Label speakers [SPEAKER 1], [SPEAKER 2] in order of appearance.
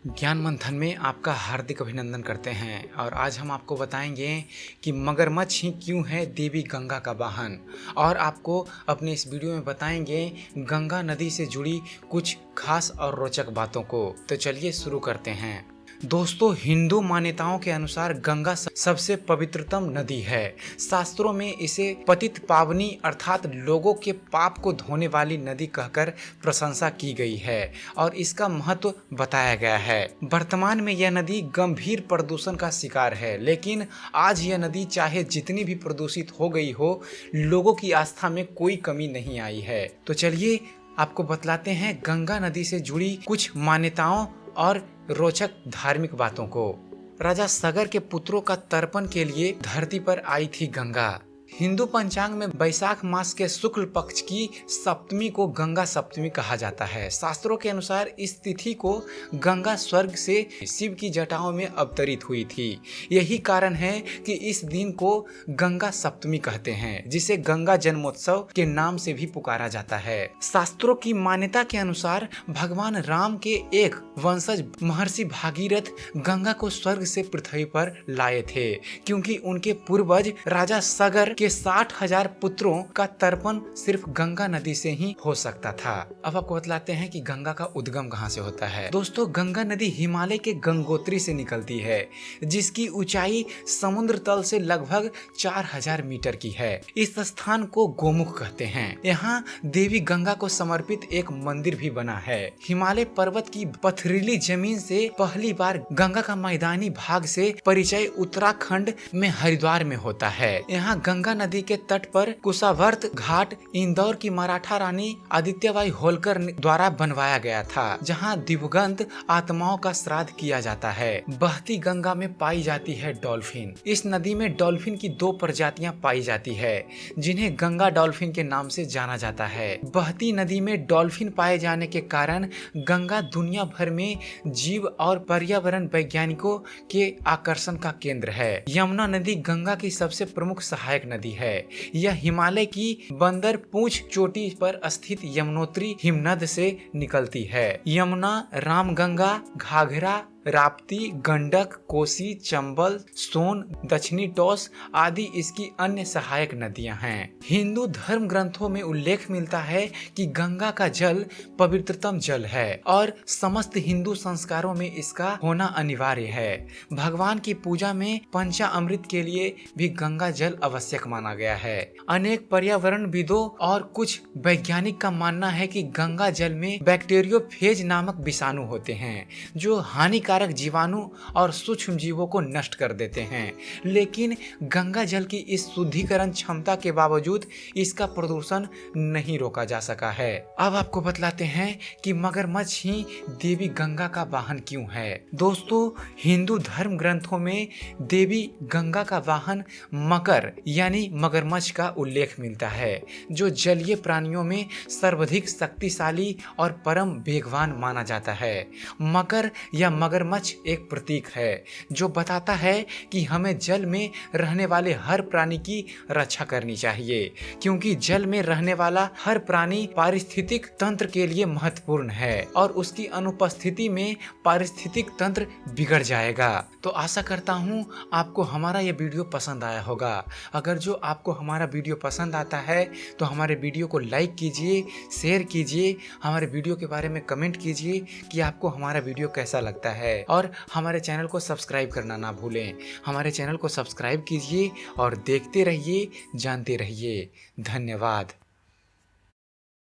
[SPEAKER 1] ज्ञान मंथन में आपका हार्दिक अभिनंदन करते हैं। और आज हम आपको बताएंगे कि मगरमच्छ ही क्यों है देवी गंगा का वाहन। और आपको अपने इस वीडियो में बताएंगे गंगा नदी से जुड़ी कुछ खास और रोचक बातों को। तो चलिए शुरू करते हैं। दोस्तों, हिंदू मान्यताओं के अनुसार गंगा सबसे पवित्रतम नदी है। शास्त्रों में इसे पतित पावनी अर्थात लोगों के पाप को धोने वाली नदी कहकर प्रशंसा की गई है और इसका महत्व बताया गया है। वर्तमान में यह नदी गंभीर प्रदूषण का शिकार है, लेकिन आज यह नदी चाहे जितनी भी प्रदूषित हो गई हो, लोगों की आस्था में कोई कमी नहीं आई है। तो चलिए आपको बतलाते हैं गंगा नदी से जुड़ी कुछ मान्यताओं और रोचक धार्मिक बातों को। राजा सगर के पुत्रों का तर्पण के लिए धरती पर आई थी गंगा। हिंदू पंचांग में वैशाख मास के शुक्ल पक्ष की सप्तमी को गंगा सप्तमी कहा जाता है। शास्त्रों के अनुसार इस तिथि को गंगा स्वर्ग से शिव की जटाओं में अवतरित हुई थी। यही कारण है कि इस दिन को गंगा सप्तमी कहते हैं, जिसे गंगा जन्मोत्सव के नाम से भी पुकारा जाता है। शास्त्रों की मान्यता के अनुसार भगवान राम के एक वंशज महर्षि भागीरथ गंगा को स्वर्ग से पृथ्वी पर लाए थे, क्योंकि उनके पूर्वज राजा सगर के 60,000 पुत्रों का तर्पण सिर्फ गंगा नदी से ही हो सकता था। अब आपको बतलाते हैं कि गंगा का उद्गम कहाँ से होता है। दोस्तों, गंगा नदी हिमालय के गंगोत्री से निकलती है, जिसकी ऊंचाई समुद्र तल से लगभग 4,000 मीटर की है। इस स्थान को गोमुख कहते हैं। यहाँ देवी गंगा को समर्पित एक मंदिर भी बना है। हिमालय पर्वत की पथरीली जमीन से पहली बार गंगा का मैदानी भाग से परिचय उत्तराखंड में हरिद्वार में होता है। यहाँ गंगा नदी के तट पर कुशावर्त घाट इंदौर की मराठा रानी आदित्यबाई होलकर द्वारा बनवाया गया था, जहां दिवंगत आत्माओं का श्राद्ध किया जाता है। बहती गंगा में पाई जाती है डॉल्फिन। इस नदी में डॉल्फिन की 2 प्रजातियां पाई जाती है, जिन्हें गंगा डॉल्फिन के नाम से जाना जाता है। बहती नदी में डॉल्फिन पाए जाने के कारण गंगा दुनिया भर में जीव और पर्यावरण वैज्ञानिकों के आकर्षण का केंद्र है। यमुना नदी गंगा की सबसे प्रमुख सहायक नदी है। यह हिमालय की बंदर पूंछ चोटी पर स्थित यमुनोत्री हिमनद से निकलती है। यमुना, रामगंगा, घाघरा, राप्ती, गंडक, कोसी, चंबल, सोन, दक्षिणी टोस आदि इसकी अन्य सहायक नदियां हैं। हिंदू धर्म ग्रंथों में उल्लेख मिलता है कि गंगा का जल पवित्रतम जल है और समस्त हिंदू संस्कारों में इसका होना अनिवार्य है। भगवान की पूजा में पंचामृत के लिए भी गंगा जल आवश्यक माना गया है। अनेक पर्यावरणविदों और कुछ वैज्ञानिक का मानना है कि गंगा जल में बैक्टीरियोफेज नामक विषाणु होते हैं, जो हानिकारक जीवाणु और सूक्ष्म जीवों को नष्ट कर देते हैं। लेकिन गंगा जल की इस शुद्धिकरण क्षमता के बावजूद इसका प्रदूषण नहीं रोका जा सका है। अब आपको बतलाते हैं कि मगरमच्छ ही देवी गंगा का वाहन क्यों है। दोस्तों, हिंदू धर्म ग्रंथों में देवी गंगा का वाहन मकर यानी मगरमच्छ का उल्लेख मिलता है, जो जलीय प्राणियों में सर्वाधिक शक्तिशाली और परम वेगवान माना जाता है। मकर या मगरमच्छ एक प्रतीक है जो बताता है कि हमें जल में रहने वाले हर प्राणी की रक्षा करनी चाहिए, क्योंकि जल में रहने वाला हर प्राणी पारिस्थितिक तंत्र के लिए महत्वपूर्ण है और उसकी अनुपस्थिति में पारिस्थितिक तंत्र बिगड़ जाएगा। तो आशा करता हूँ आपको हमारा ये वीडियो पसंद आया होगा। अगर जो आपको हमारा वीडियो पसंद आता है तो हमारे वीडियो को लाइक कीजिए, शेयर कीजिए, हमारे वीडियो के बारे में कमेंट कीजिए कि आपको हमारा वीडियो कैसा लगता है और हमारे चैनल को सब्सक्राइब करना ना भूलें। हमारे चैनल को सब्सक्राइब कीजिए और देखते रहिए, जानते रहिए। धन्यवाद।